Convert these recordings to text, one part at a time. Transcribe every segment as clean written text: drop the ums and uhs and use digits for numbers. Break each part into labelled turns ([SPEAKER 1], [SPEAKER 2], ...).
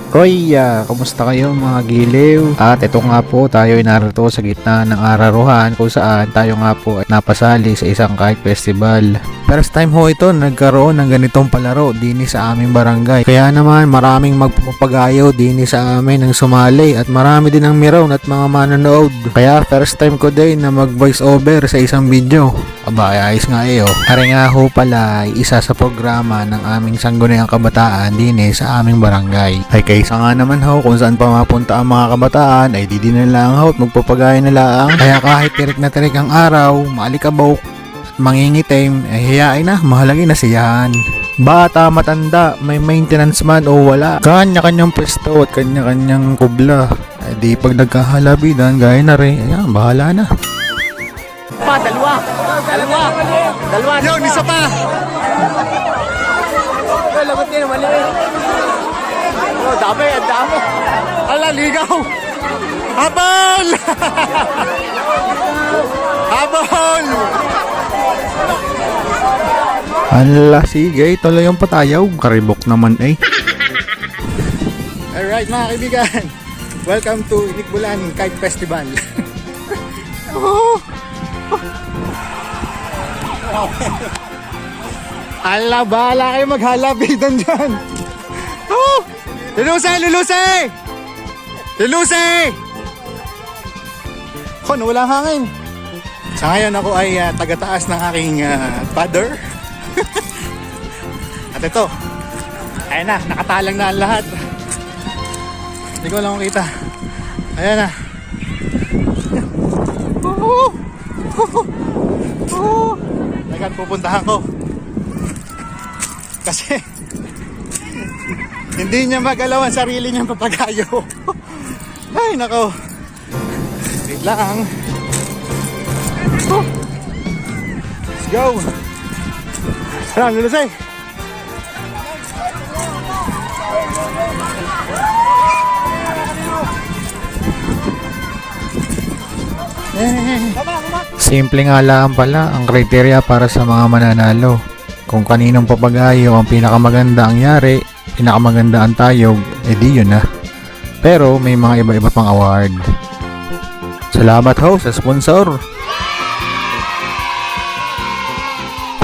[SPEAKER 1] Hoy, kumusta kayo mga giliw? At ito nga po, tayo ay narito sa gitna ng araruhan kung saan tayo nga po ay napasali sa isang kite festival. First time ho ito nagkaroon ng ganitong palaro dini sa aming barangay. Kaya naman maraming magpapagayaw dini sa amin ng sumali at marami din ang meron at mga manonood. Kaya first time ko din na mag voice over sa isang video. Aba, ayos nga oh. Hari nga ho pala ay isa sa programa ng aming Sangguniang Kabataan dini sa aming barangay. Ay kaysa nga naman ho kung saan pa mapunta ang mga kabataan ay di na lang ho at magpapagaya na lang. Kaya kahit tirik na tirik ang araw, maalikabok, mangingitim, ay hiyain na, mahalagi na siyahan. Bata, matanda, may maintenance man o wala, kanya-kanyang pwesto at kanya-kanyang kubla. Ay di pag nagkahalabidan, gaya na rin, ayan, bahala na.
[SPEAKER 2] Dalawa.
[SPEAKER 3] Yun, isa pa.
[SPEAKER 2] Lagot nyo, maliit. Oh, dami, ang dami.
[SPEAKER 3] Ala, ligaw. Habol! Habol!
[SPEAKER 1] Ala, sige, tuloy yung patayaw, karibok naman eh.
[SPEAKER 3] Alright mga kaibigan, welcome to Inikbulan Kite Festival. Ala, bahala kayo maghalabidan dyan. Lulusay! Ako, nawala ang hangin. Sa ngayon ako ay taga-taas ng aking paddle. At ito, ayan na, nakatalang na ang lahat. Hindi ko lang makita. Ayan na. Teka, pupuntahan ko. Kasi hindi niya magalaw ang sarili niyang papagayo. Ay, nako. Wait lang. Let's go. Tara, lulusay.
[SPEAKER 1] Simple nga lang pala ang kriteriya para sa mga mananalo. Kung kaninong papagayo ang pinakamaganda ang yari, pinakamaganda ang tayog, edi yun na. Pero may mga iba-iba pang award. Salamat ho sa sponsor.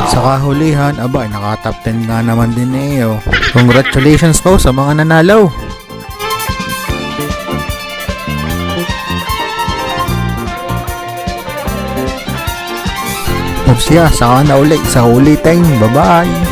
[SPEAKER 1] Sa kahulihan, aba, naka-top 10 nga naman din eh. Congratulations po sa mga nanalo. Upsya, saka na ulit sa huli time. Bye-bye!